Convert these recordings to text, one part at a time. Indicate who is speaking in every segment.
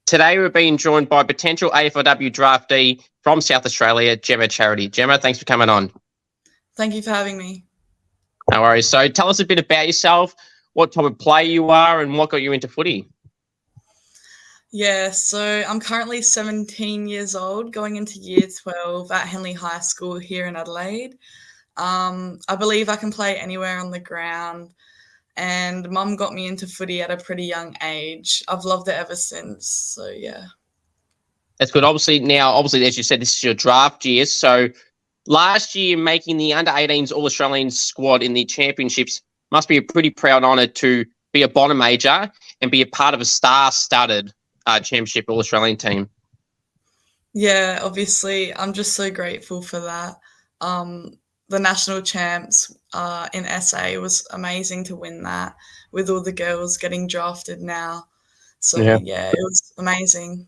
Speaker 1: Today we're being joined by potential AFLW draftee from South Australia, Jemma Charity. Jemma, thanks for coming on.
Speaker 2: Thank you for having me.
Speaker 1: No worries. So tell us a bit about yourself, what type of player you are and what got you into footy.
Speaker 2: Yeah, so I'm currently 17 years old, going into year 12 at Henley High School here in Adelaide. I believe I can play anywhere on the ground, and Mum got me into footy at a pretty young age. I've loved it ever since, so yeah.
Speaker 1: That's good. Obviously, as you said, this is your draft year. So last year, making the under-18s All-Australian squad in the championships must be a pretty proud honour to be a bottom major and be a part of a star-studded championship All-Australian team.
Speaker 2: Yeah, obviously, I'm just so grateful for that. The national champs in SA was amazing to win that with all the girls getting drafted now. So yeah, it was amazing.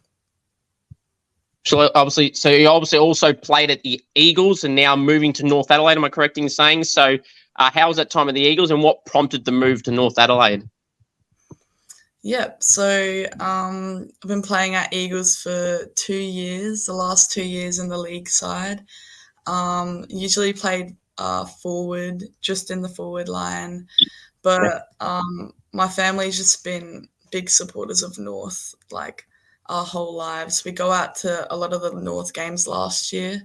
Speaker 1: So you obviously also played at the Eagles and now moving to North Adelaide. Am I correct in saying? So how was that time at the Eagles and what prompted the move to North Adelaide?
Speaker 2: Yep. So I've been playing at Eagles for 2 years, the last 2 years in the league side. Usually played forward, just in the forward line. But my family's just been big supporters of North, like our whole lives. We go out to a lot of the North games last year,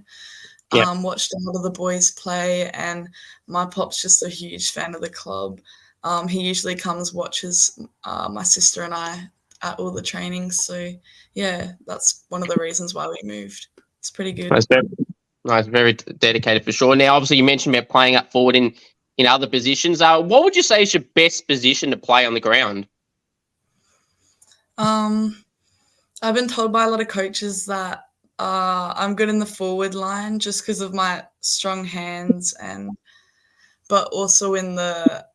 Speaker 2: watched a lot of the boys play, and my pop's just a huge fan of the club. He usually comes, watches my sister and I at all the trainings. So, yeah, that's one of the reasons why we moved. It's pretty good.
Speaker 1: Nice, very dedicated for sure. Now, obviously, you mentioned about playing up forward in other positions. What would you say is your best position to play on the ground?
Speaker 2: I've been told by a lot of coaches that I'm good in the forward line just because of my strong hands, but also in the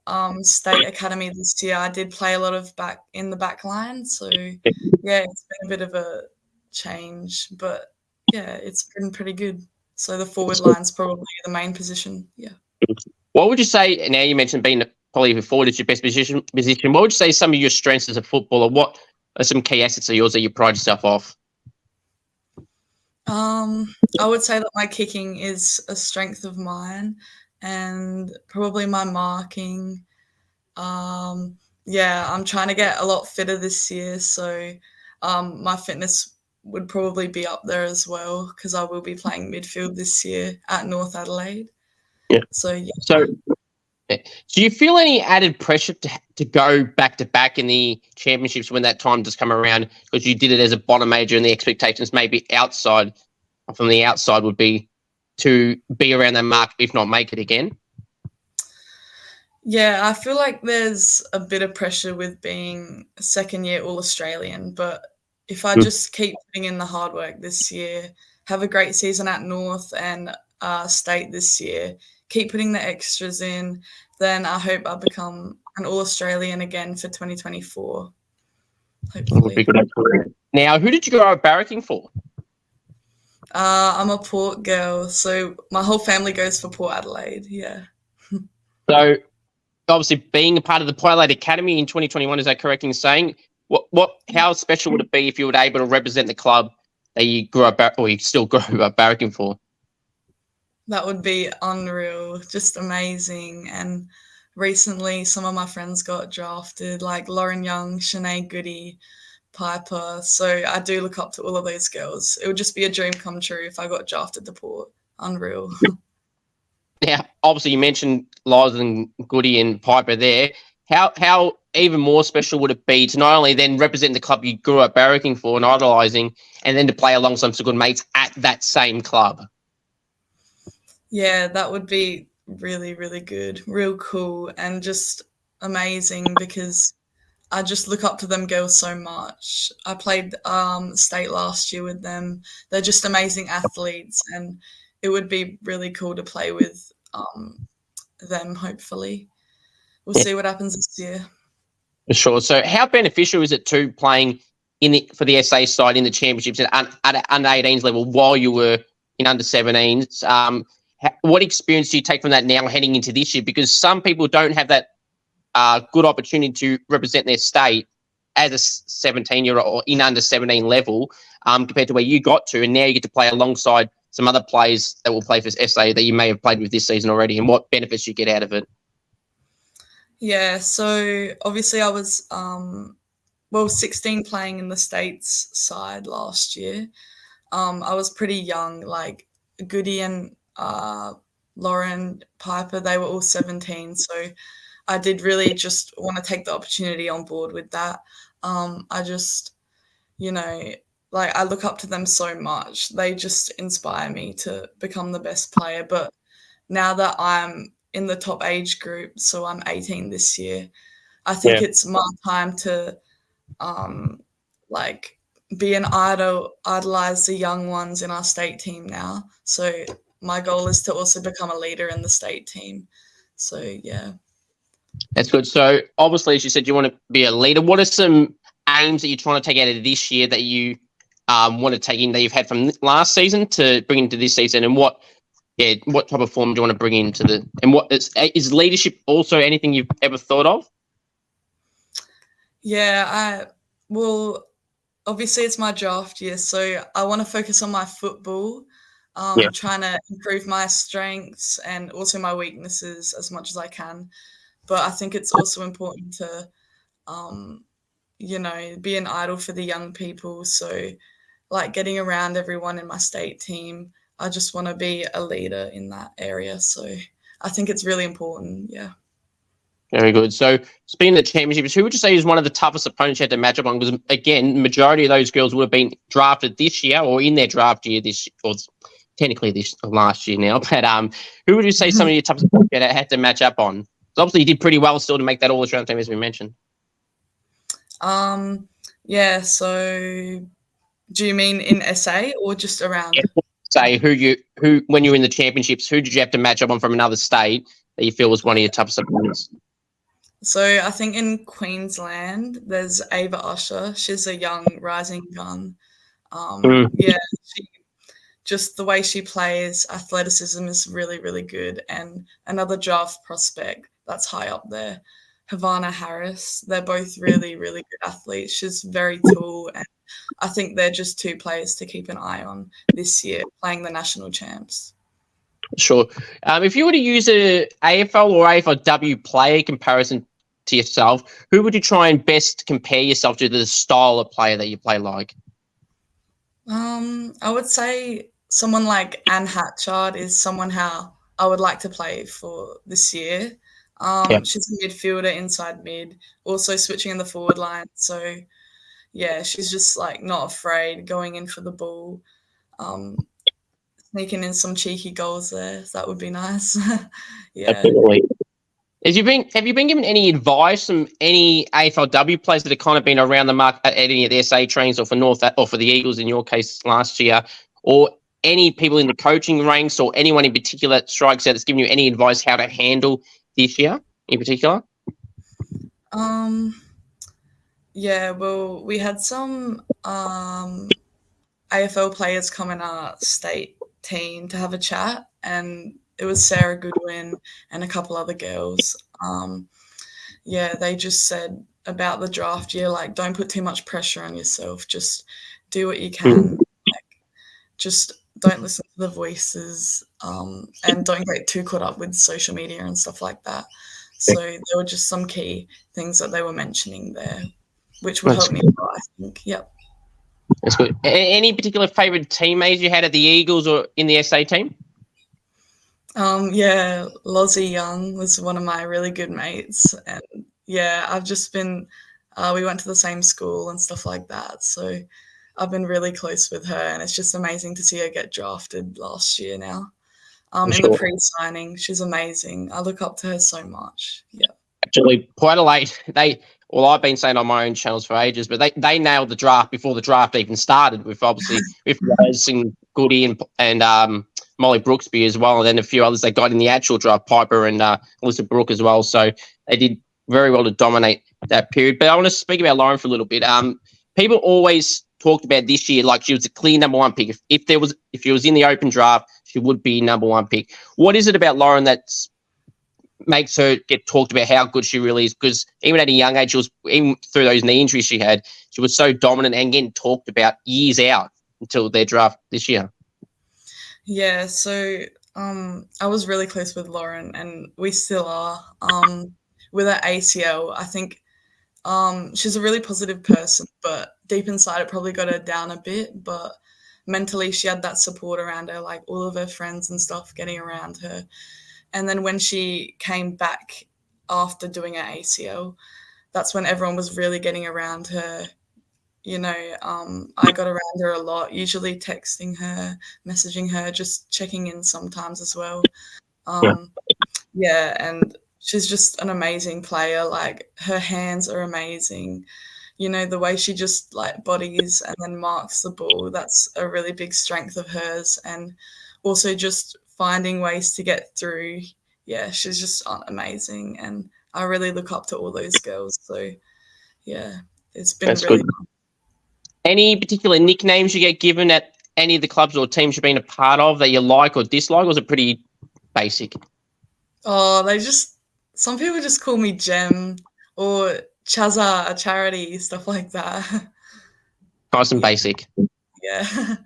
Speaker 2: state academy this year, I did play a lot of in the back line. So yeah, it's been a bit of a change, but yeah, it's been pretty good. So the forward line's probably the main position. Yeah.
Speaker 1: What would you say? Now you mentioned being probably forward is your best position. What would you say some of your strengths as a footballer? What are some key assets of yours that you pride yourself off?
Speaker 2: I would say that my kicking is a strength of mine, and probably my marking. Yeah, I'm trying to get a lot fitter this year, so my fitness would probably be up there as well because I will be playing midfield this year at North Adelaide.
Speaker 1: Yeah.
Speaker 2: So yeah.
Speaker 1: So do you feel any added pressure to go back to back in the championships when that time does come around? Because you did it as a bottom major, and the expectations maybe from the outside would be to be around that mark, if not make it again.
Speaker 2: Yeah, I feel like there's a bit of pressure with being a second-year All-Australian, but if I just keep putting in the hard work this year, have a great season at North and State this year, keep putting the extras in, then I hope I become an All-Australian again for 2024. Hopefully.
Speaker 1: Now, who did you go out barracking for?
Speaker 2: I'm a Port girl, so my whole family goes for Port Adelaide, yeah.
Speaker 1: So, obviously, being a part of the Port Adelaide Academy in 2021, is that correct in saying? How special would it be if you were able to represent the club that you grew up or you still grew up barracking for?
Speaker 2: That would be unreal, just amazing. And recently, some of my friends got drafted, like Loz Young, Shineah Goody, Piper. So I do look up to all of those girls. It would just be a dream come true if I got drafted to Port. Unreal.
Speaker 1: Now, obviously, you mentioned Loz and Goody and Piper there. How even more special would it be to not only then represent the club you grew up barracking for and idolising, and then to play alongside some good mates at that same club?
Speaker 2: Yeah, that would be really, really good, real cool, and just amazing because I just look up to them girls so much. I played state last year with them. They're just amazing athletes, and it would be really cool to play with them, hopefully. We'll see what happens this year.
Speaker 1: For sure. So how beneficial is it to playing for the SA side in the championships at under 18s level while you were in under 17s? What experience do you take from that now heading into this year? Because some people don't have that good opportunity to represent their state as a 17-year-old or in under 17 level compared to where you got to, and now you get to play alongside some other players that will play for SA that you may have played with this season already, and what benefits you get out of it?
Speaker 2: Yeah, so obviously I was 16 playing in the States side last year. I was pretty young, like Goody and Lauren Piper, they were all 17. So I did really just want to take the opportunity on board with that. I just, I look up to them so much. They just inspire me to become the best player. But now that I'm in the top age group, so I'm 18 this year, I think it's my time to be an idolize the young ones in our state team now. So my goal is to also become a leader in the state team. So, yeah.
Speaker 1: That's good. So, obviously, as you said, you want to be a leader. What are some aims that you're trying to take out of this year that you want to take in that you've had from last season to bring into this season? And what type of form do you want to bring into the – and what is leadership also anything you've ever thought of?
Speaker 2: Yeah, obviously it's my draft year, so I want to focus on my football, trying to improve my strengths and also my weaknesses as much as I can. But I think it's also important to, be an idol for the young people. So, like getting around everyone in my state team, I just want to be a leader in that area. So I think it's really important, yeah.
Speaker 1: Very good. So, speaking of the championships, who would you say is one of the toughest opponents you had to match up on? Because, again, the majority of those girls would have been drafted this year or in their draft year or technically this last year now. But who would you say some of your toughest opponents you had to match up on? So obviously, you did pretty well still to make that All-Australian team, as we mentioned.
Speaker 2: Yeah, so do you mean in SA or just around?
Speaker 1: Say when you were in the championships, who did you have to match up on from another state that you feel was one of your toughest opponents?
Speaker 2: So I think in Queensland, there's Ava Usher. She's a young rising gun. Yeah, just the way she plays, athleticism is really, really good. And another draft prospect that's high up there, Havana Harris. They're both really, really good athletes. She's very tall, and I think they're just two players to keep an eye on this year, playing the national champs.
Speaker 1: Sure. If you were to use a AFL or AFLW player comparison to yourself, who would you try and best compare yourself to, the style of player that you play like?
Speaker 2: I would say someone like Anne Hatchard is someone how I would like to play for this year. She's a midfielder, inside mid, also switching in the forward line. So, yeah, she's just not afraid going in for the ball, sneaking in some cheeky goals there. So that would be nice. Yeah.
Speaker 1: Absolutely. Have you been given any advice from any AFLW players that have kind of been around the mark at any of the SA trains or for the Eagles in your case last year, or any people in the coaching ranks or anyone in particular that strikes out that's given you any advice how to handle this year in particular?
Speaker 2: Yeah, well, we had some AFL players come in our state team to have a chat, and it was Sarah Goodwin and a couple other girls. They just said about the draft year, don't put too much pressure on yourself. Just do what you can. Just don't listen to the voices, and don't get too caught up with social media and stuff like that. So there were just some key things that they were mentioning there, which would help me a lot, I think. Yep.
Speaker 1: That's good. Any particular favourite teammates you had at the Eagles or in the SA team?
Speaker 2: Yeah, Loz Young was one of my really good mates. And yeah, I've just been, we went to the same school and stuff like that. So I've been really close with her, and it's just amazing to see her get drafted last year now. In the pre-signing, she's amazing. I look up to her so much. Yeah. Actually,
Speaker 1: Port Adelaide, I've been saying on my own channels for ages, but they nailed the draft before the draft even started with Loz and Goody and Molly Brooksby as well, and then a few others they got in the actual draft, Piper and Alyssa Brooke as well. So they did very well to dominate that period. But I want to speak about Lauren for a little bit. People always talked about this year like she was a clear number one pick. If she was in the open draft, she would be number one pick. What is it about Lauren that's makes her get talked about how good she really is, because even at a young age, even through those knee injuries she had, she was so dominant and getting talked about years out until their draft this year.
Speaker 2: Yeah, so I was really close with Lauren, and we still are. With her ACL, I think she's a really positive person, but deep inside it probably got her down a bit. But mentally, she had that support around her, like all of her friends and stuff getting around her. And then when she came back after doing her ACL, that's when everyone was really getting around her. I got around her a lot, usually texting her, messaging her, just checking in sometimes as well. Yeah, and she's just an amazing player. Like, her hands are amazing. The way she just like bodies and then marks the ball, that's a really big strength of hers. And also just finding ways to get through. Yeah, she's just amazing. And I really look up to all those girls. So, yeah, it's been
Speaker 1: That's
Speaker 2: really
Speaker 1: good. Any particular nicknames you get given at any of the clubs or teams you've been a part of that you like or dislike, or is it pretty basic?
Speaker 2: Oh, some people just call me Jem or Chazza, Charity, stuff like that.
Speaker 1: Nice and basic.
Speaker 2: Yeah.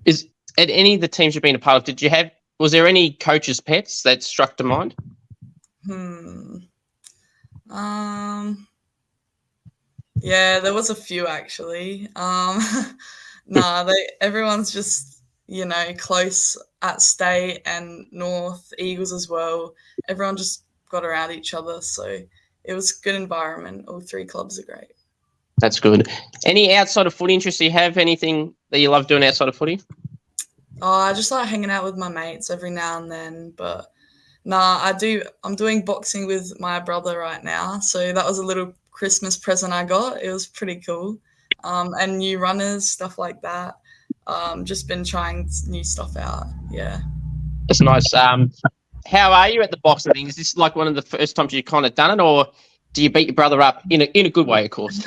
Speaker 1: Is at any of the teams you've been a part of, was there any coaches' pets that struck to mind?
Speaker 2: Yeah, there was a few actually. Everyone's just, close at State and North, Eagles as well. Everyone just got around each other, so it was a good environment. All three clubs are great.
Speaker 1: That's good. Any outside of footy interests you have? Anything that you love doing outside of footy?
Speaker 2: Oh, I just like hanging out with my mates every now and then, but I'm doing boxing with my brother right now, so that was a little Christmas present I got. It was pretty cool. And new runners, stuff like that. Just been trying new stuff out. Yeah.
Speaker 1: That's nice. How are you at the boxing thing? Is this like one of the first times you've kind of done it, or do you beat your brother up in a good way, of course?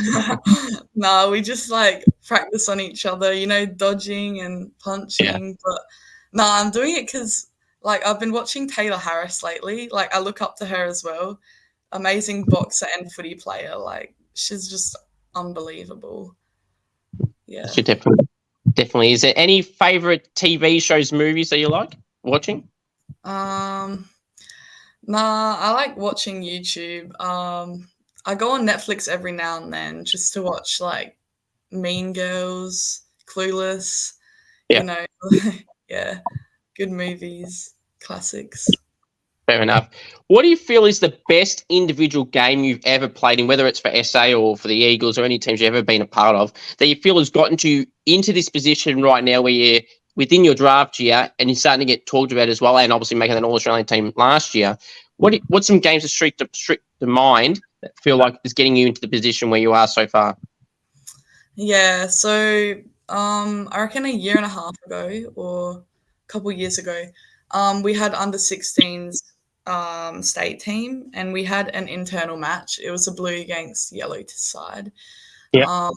Speaker 2: No, we just like practice on each other, dodging and punching. Yeah. But no, I'm doing it because like I've been watching Taylor Harris lately. Like, I look up to her as well. Amazing boxer and footy player. Like, she's just unbelievable. Yeah.
Speaker 1: She definitely. Is there any favorite TV shows, movies that you like watching?
Speaker 2: Nah, I like watching YouTube. I go on Netflix every now and then just to watch like Mean Girls, Clueless.
Speaker 1: Yeah.
Speaker 2: Yeah, good movies, classics.
Speaker 1: Fair enough. What do you feel is the best individual game you've ever played in, whether it's for SA or for the Eagles or any teams you've ever been a part of, that you feel has gotten you into this position right now where you're within your draft year and you're starting to get talked about as well, and obviously making an All-Australian team last year? What's some games that streak to mind that feel like is getting you into the position where you are so far?
Speaker 2: Yeah, so I reckon a year and a half ago or a couple of years ago, we had under 16s state team, and we had an internal match. It was a blue against yellow side. Yeah.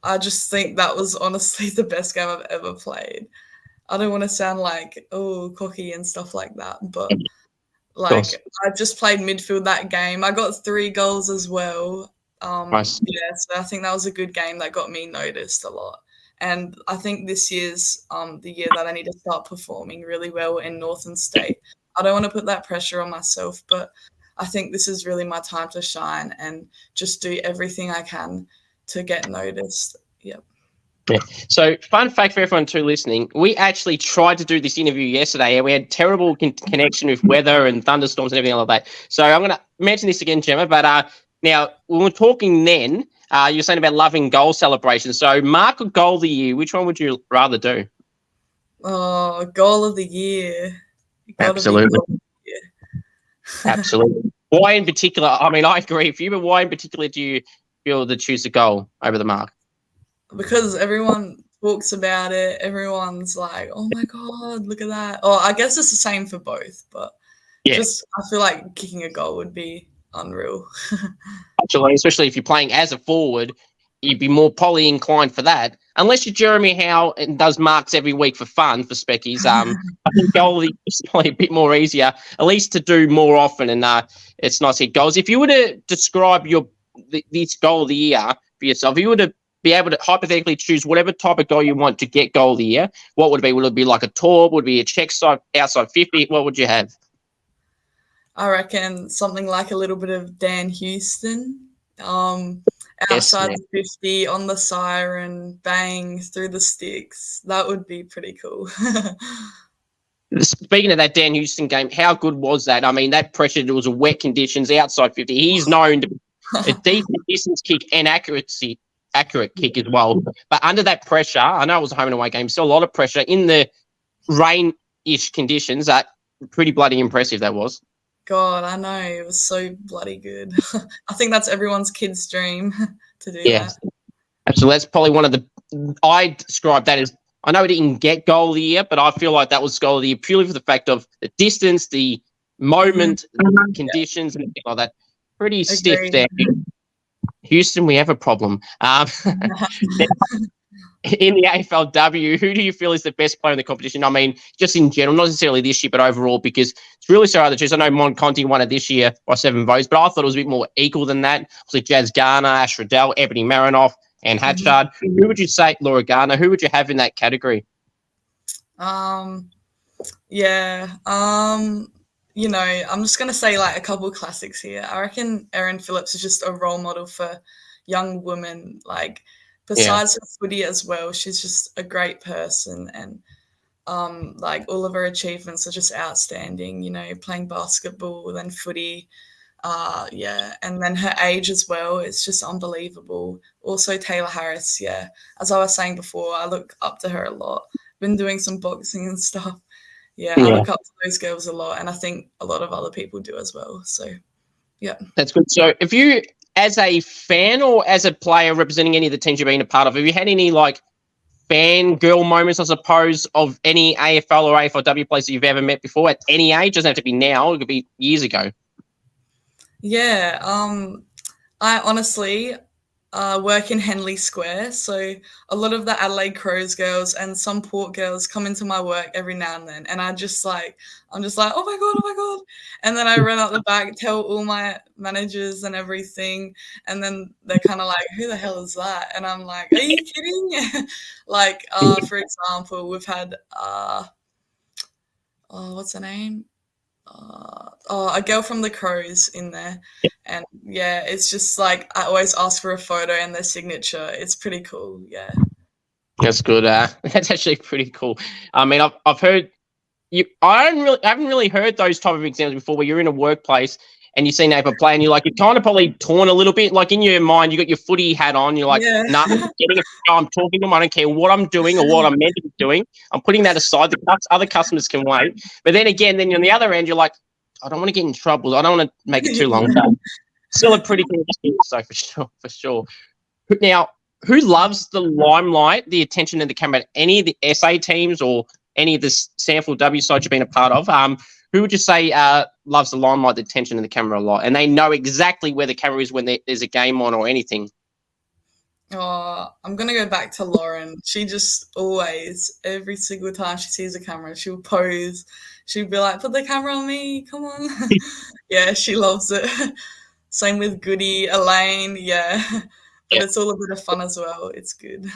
Speaker 2: I just think that was honestly the best game I've ever played. I don't want to sound like cocky and stuff like that, but like I just played midfield that game. I got 3 goals as well.
Speaker 1: Nice.
Speaker 2: Yeah, so I think that was a good game that got me noticed a lot. And I think this year's the year that I need to start performing really well in Northern State. I don't want to put that pressure on myself, but I think this is really my time to shine and just do everything I can to get noticed. Yep.
Speaker 1: Yeah. So, fun fact for everyone too listening, we actually tried to do this interview yesterday and we had terrible connection with weather and thunderstorms and everything like that. So I'm going to mention this again, Gemma, but now when we're talking then, you're saying about loving goal celebrations. So mark a goal of the year. Which one would you rather do?
Speaker 2: Oh, goal of the year.
Speaker 1: Absolutely. Absolutely. Why in particular? I mean, I agree with you, but why in particular do you feel to choose a goal over the mark?
Speaker 2: Because everyone talks about it. Everyone's like, oh my God, look at that. Oh, I guess it's the same for both, but just I feel like kicking a goal would be unreal.
Speaker 1: Absolutely, especially if you're playing as a forward, you'd be more poly inclined for that. unless you're Jeremy Howe and does marks every week for fun for Speckies, I think goalie is probably a bit more easier, at least to do more often. And it's nice to hit goals. If you were to describe this goal of the year for yourself, if you were to be able to hypothetically choose whatever type of goal you want to get goal of the year, what would it be? Would it be like a torp? Would it be a check side, outside 50? What would you have?
Speaker 2: I reckon something like a little bit of Dan Houston. Outside the 50, on the siren, bang, through the sticks. That would be pretty cool.
Speaker 1: Speaking of that Dan Houston game, how good was that? I mean, that pressure, it was a wet conditions, outside 50. He's known to be a decent distance kick and accurate kick as well. But under that pressure, I know it was a home and away game, still a lot of pressure in the rain-ish conditions. That pretty bloody impressive that was.
Speaker 2: God, I know. It was so bloody good. I think that's everyone's kid's dream to do that.
Speaker 1: Absolutely. That's probably one of the – I describe that as – I know it didn't get goal of the year, but I feel like that was goal of the year purely for the fact of the distance, the moment, the conditions, and things like that. Pretty stiff there. Houston, we have a problem. In the AFLW, who do you feel is the best player in the competition? I mean, just in general, not necessarily this year, but overall, because it's really so hard to choose. I know Monconti won it this year by 7 votes, but I thought it was a bit more equal than that. Obviously, Jazz Garner, Ash Riddell, Ebony Marinoff, and Hatchard. Who would you say, Laura Garner, who would you have in that category?
Speaker 2: I'm just going to say like a couple of classics here. I reckon Erin Phillips is just a role model for young women, like, besides her footy as well, she's just a great person, and like all of her achievements are just outstanding, playing basketball, then footy, and then her age as well, it's just unbelievable. Also Taylor Harris, as I was saying before, I look up to her a lot. Been doing some boxing and stuff. I look up to those girls a lot, and I think a lot of other people do as well. So,
Speaker 1: that's good. So if you, as a fan or as a player representing any of the teams you've been a part of, have you had any like fangirl moments, I suppose, of any AFL or AFLW players that you've ever met before at any age? It doesn't have to be now, it could be years ago.
Speaker 2: I honestly work in Henley Square, so a lot of the Adelaide Crows girls and some Port girls come into my work every now and then, and I'm just like, oh my god, and then I run out the back, tell all my managers and everything, and then they're kind of like, who the hell is that? And I'm like, are you kidding? Like, for example, we've had what's her name? A girl from the Crows in there, and it's just like I always ask for a photo and their signature. It's pretty cool.
Speaker 1: That's good. That's actually pretty cool. I mean, I've heard you. I haven't really heard those type of examples before, where you're in a workplace and you see an AFL play and you're like, you're kind of probably torn a little bit. Like in your mind, you got your footy hat on. You're like, nah, I'm talking to them. I don't care what I'm doing or what I'm meant to be doing. I'm putting that aside. The other customers can wait. But then again, on the other end, you're like, I don't want to get in trouble. I don't want to make it too long. Still a pretty cool experience, so for sure. Now, who loves the limelight, the attention and the camera? Any of the SA teams or any of the AFLW sides you've been a part of? Who would you say loves the limelight, the attention and the camera a lot? And they know exactly where the camera is when there's a game on or anything.
Speaker 2: I'm going to go back to Lauren. She just always, every single time she sees a camera, she'll pose. She'll be like, put the camera on me. Come on. She loves it. Same with Goody, Elaine. But it's all a bit of fun as well. It's good.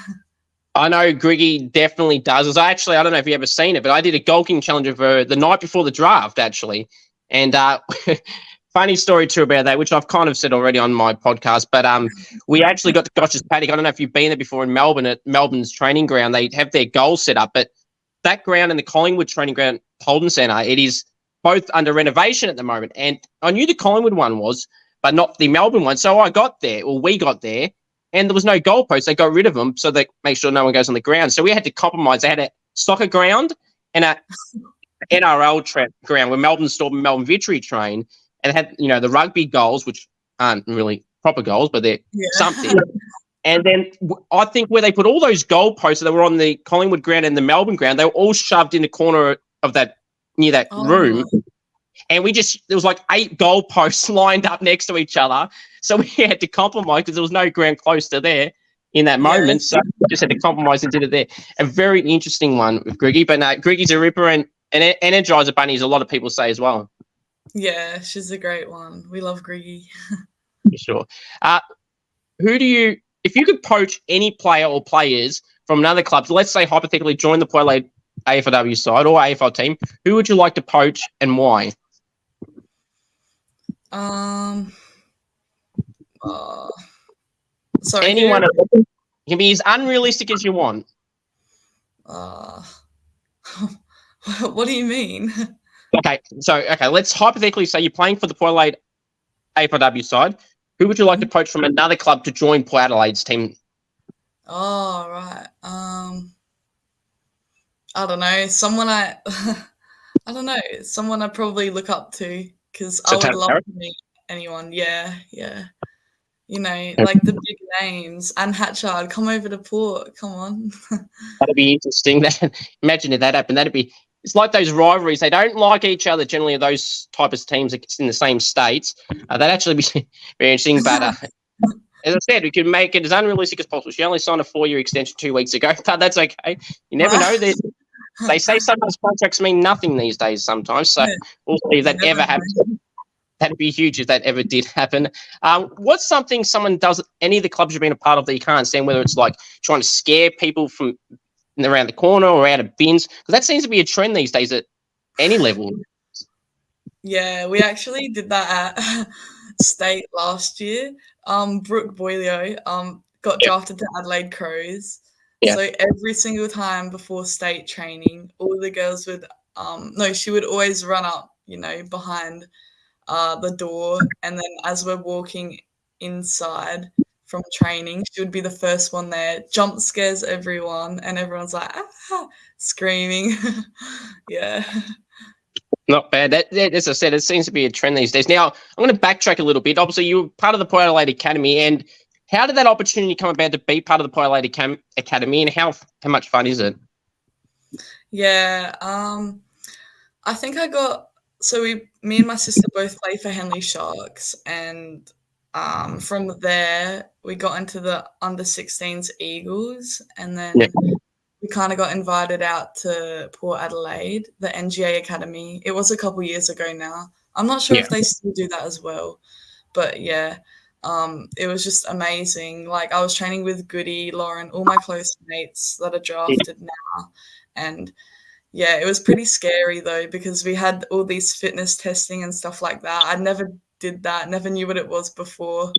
Speaker 1: I know Griggy definitely does. I don't know if you've ever seen it, but I did a golking challenge of her the night before the draft, actually. And funny story too about that, which I've kind of said already on my podcast, but we actually got to Gotch's Paddock. I don't know if you've been there before in Melbourne, at Melbourne's training ground. They have their goals set up, but that ground and the Collingwood training ground, Holden Centre, it is both under renovation at the moment. And I knew the Collingwood one was, but not the Melbourne one. So we got there, and there was no goalposts. They got rid of them so they make sure no one goes on the ground. So we had to compromise. They had a soccer ground and a NRL ground where Melbourne Storm and Melbourne Victory train, and it had, the rugby goals, which aren't really proper goals, but they're something. And then I think where they put all those goalposts that were on the Collingwood ground and the Melbourne ground, they were all shoved in the corner of that, near that room. And there was like 8 goalposts lined up next to each other. So we had to compromise because there was no ground close to there. in that
Speaker 2: Yeah.
Speaker 1: moment. So just had to compromise and did it there. A very interesting one with Griggy, but no, Griggy's a ripper and an Energizer Bunny, as a lot of people say as well.
Speaker 2: Yeah, she's a great one. We love Griggy.
Speaker 1: For sure. If you could poach any player or players from another club, let's say hypothetically join the Port Adelaide AFLW side or AFL team, who would you like to poach and why?
Speaker 2: Sorry,
Speaker 1: Anyone. It can be as unrealistic as you want.
Speaker 2: What do you mean?
Speaker 1: Okay, let's hypothetically say you're playing for the Port Adelaide AFLW side. Who would you like to poach from another club to join Port Adelaide's team?
Speaker 2: Oh, right. I don't know. I don't know. Someone I probably look up to because I would love to meet anyone. Yeah. You know, like the big names. Anne Hatchard, come over to Port. Come on.
Speaker 1: That'd be interesting. Imagine if that happened. It's like those rivalries. They don't like each other generally. Those type of teams in the same states. That'd actually be very interesting. But as I said, we can make it as unrealistic as possible. She only signed a 4-year extension 2 weeks ago, but that's okay. You never know. They say sometimes contracts mean nothing these days. Sometimes, so we'll see if that ever happens. That'd be huge if that ever did happen. What's something someone does, any of the clubs you've been a part of that you can't stand, whether it's like trying to scare people from around the corner or out of bins? Because that seems to be a trend these days at any level.
Speaker 2: Yeah, we actually did that at State last year. Brooke Boileau got drafted to Adelaide Crows. Yeah. So every single time before state training, all the girls would she would always run up, behind the door, and then as we're walking inside from training, she would be the first one there, jump scares everyone, and everyone's like screaming. Yeah.
Speaker 1: Not bad. As I said, it seems to be a trend these days. Now, I'm going to backtrack a little bit. Obviously, you were part of the Port Adelaide Academy, and how did that opportunity come about to be part of the Port Adelaide Academy, and how much fun is it?
Speaker 2: Yeah, I think me and my sister both play for Henley Sharks, and from there we got into the under-16s Eagles, and then we kind of got invited out to Port Adelaide, the NGA Academy. It was a couple years ago now. I'm not sure if they still do that as well, but yeah, it was just amazing. Like, I was training with Goody, Lauren, all my close mates that are drafted now, and yeah, it was pretty scary though, because we had all these fitness testing and stuff like that. I never did that, never knew what it was before.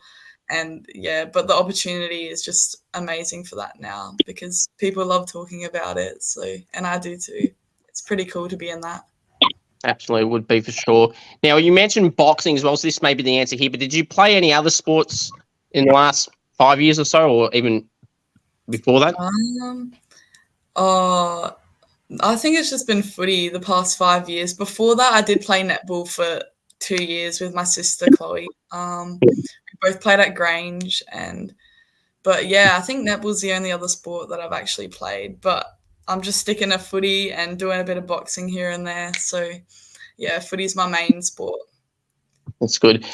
Speaker 2: And yeah, but the opportunity is just amazing for that now because people love talking about it. So, and I do too. It's pretty cool to be in that.
Speaker 1: Absolutely would be for sure. Now, you mentioned boxing as well, so this may be the answer here, but did you play any other sports in the last 5 years or so, or even before that?
Speaker 2: I think it's just been footy the past 5 years. Before that, I did play netball for 2 years with my sister, Chloe. We both played at Grange, but yeah, I think netball's the only other sport that I've actually played, but I'm just sticking to footy and doing a bit of boxing here and there. So yeah, footy's my main sport.
Speaker 1: That's good.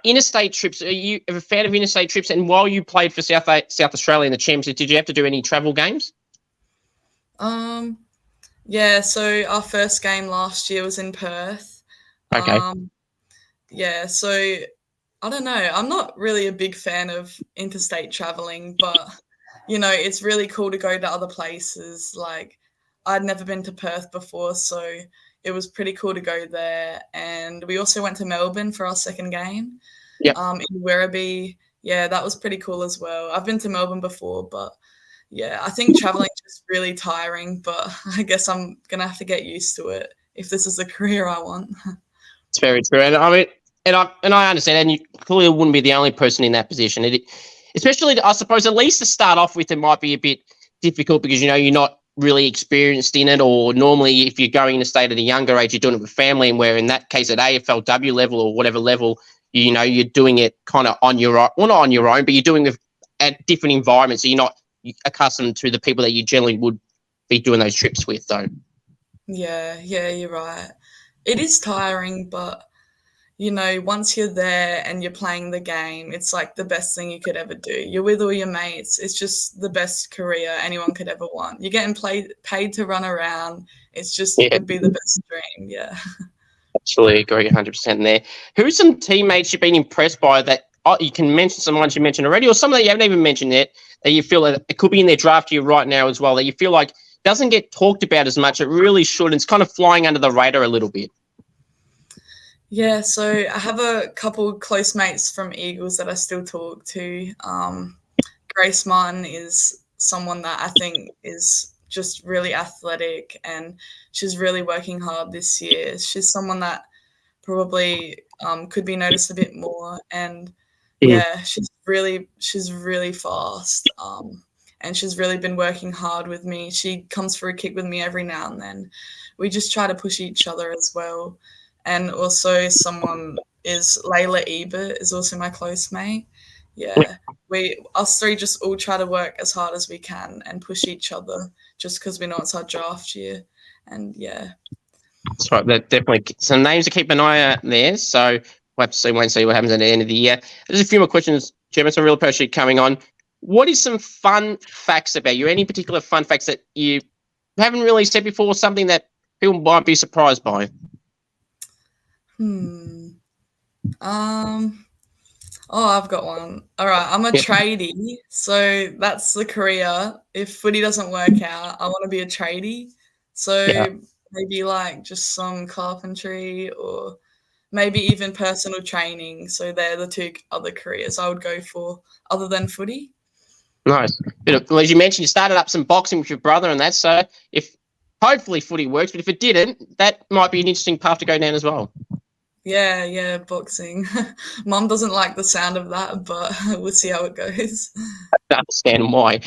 Speaker 1: Interstate trips, are you a fan of interstate trips? And while you played for South Australia in the Championship, did you have to do any travel games?
Speaker 2: Yeah, so our first game last year was in Perth.
Speaker 1: Okay.
Speaker 2: Yeah, so I don't know. I'm not really a big fan of interstate traveling, but, it's really cool to go to other places. Like, I'd never been to Perth before, so it was pretty cool to go there. And we also went to Melbourne for our second game.
Speaker 1: Yep.
Speaker 2: In Werribee. Yeah, that was pretty cool as well. I've been to Melbourne before, but yeah, I think traveling is just really tiring, but I guess I'm going to have to get used to it if this is the career I want.
Speaker 1: It's very true. And I mean, and I understand, and you clearly wouldn't be the only person in that position. Especially, I suppose, at least to start off with, it might be a bit difficult because, you're not really experienced in it, or normally if you're going to state at a younger age, you're doing it with family, and where in that case at AFLW level or whatever level, you're doing it kind of on your own, well, not on your own, but you're doing it at different environments. So you're not accustomed to the people that you generally would be doing those trips with, though.
Speaker 2: Yeah, you're right. It is tiring, but you know, once you're there and you're playing the game, it's like the best thing you could ever do. You're with all your mates. It's just the best career anyone could ever want. You're getting paid to run around. It's just
Speaker 1: Yeah,
Speaker 2: would be the best dream. Yeah.
Speaker 1: absolutely agree 100% there. Who's some teammates you've been impressed by that you can mention some ones you mentioned already, or some that you haven't even mentioned yet that you feel that it could be in their draft year right now as well, that you feel like doesn't get talked about as much? It really should. And it's kind of flying under the radar a little bit.
Speaker 2: Yeah, so I have a couple close mates from Eagles that I still talk to. Grace Martin is someone that I think is just really athletic, and she's really working hard this year. She's someone that probably could be noticed a bit more, and yeah, she's really fast, and she's really been working hard with me. She comes for a kick with me every now and then. We just try to push each other as well. And also someone is Layla Ebert is also my close mate. Yeah, us three just all try to work as hard as we can and push each other just because we know it's our draft year. And yeah.
Speaker 1: That's right. That definitely some names to keep an eye out there. So we'll have to see, wait and see what happens at the end of the year. There's a few more questions, Jemma. So I really appreciate you coming on. What is some fun facts about you? Any particular fun facts that you haven't really said before? Something that people might be surprised by?
Speaker 2: I've got one. All right, I'm a tradie, so that's the career. If footy doesn't work out, I want to be a tradie. So maybe like just some carpentry or maybe even personal training. So they're the two other careers I would go for other than footy.
Speaker 1: Nice. Well, as you mentioned, you started up some boxing with your brother and that. So if hopefully footy works, but if it didn't, that might be an interesting path to go down as well.
Speaker 2: Yeah, boxing. Mum doesn't like the sound of that, but we'll see how it goes.
Speaker 1: I understand why.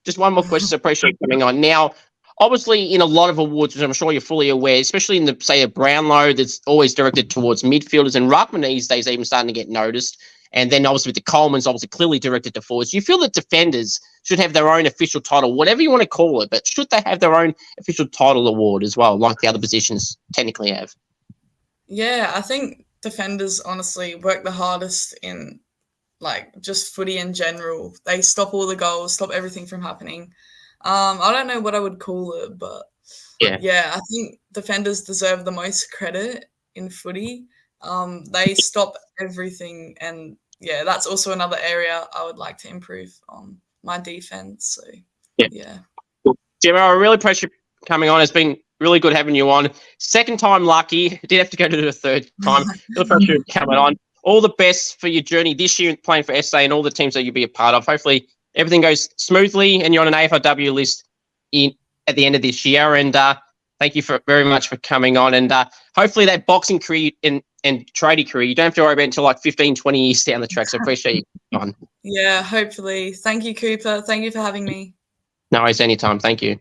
Speaker 1: Just one more question. So appreciate you coming on. Now, obviously, in a lot of awards, which I'm sure you're fully aware, especially in the, say, a Brownlow that's always directed towards midfielders, and ruckman these days even starting to get noticed. And then obviously with the Coleman's obviously clearly directed to forwards. Do you feel that defenders should have their own official title, whatever you want to call it, but should they have their own official title award as well, like the other positions technically have?
Speaker 2: Yeah, I think defenders honestly work the hardest in like just footy in general. They stop all the goals, stop everything from happening. I don't know what I would call it, but yeah, I think defenders deserve the most credit in footy. They stop everything, and yeah, that's also another area I would like to improve on my defense. So yeah.
Speaker 1: Jemma, I really appreciate you coming on. It's been really good having you on. Second time lucky. Did have to go to the third time. Really appreciate you coming on. All the best for your journey this year playing for SA and all the teams that you'll be a part of. Hopefully everything goes smoothly and you're on an AFLW list at the end of this year. And thank you very much for coming on. And hopefully that boxing career and tradie career, you don't have to worry about until like 15, 20 years down the track. So appreciate you coming on.
Speaker 2: Yeah, hopefully. Thank you, Cooper. Thank you for having me.
Speaker 1: No worries, anytime. Thank you.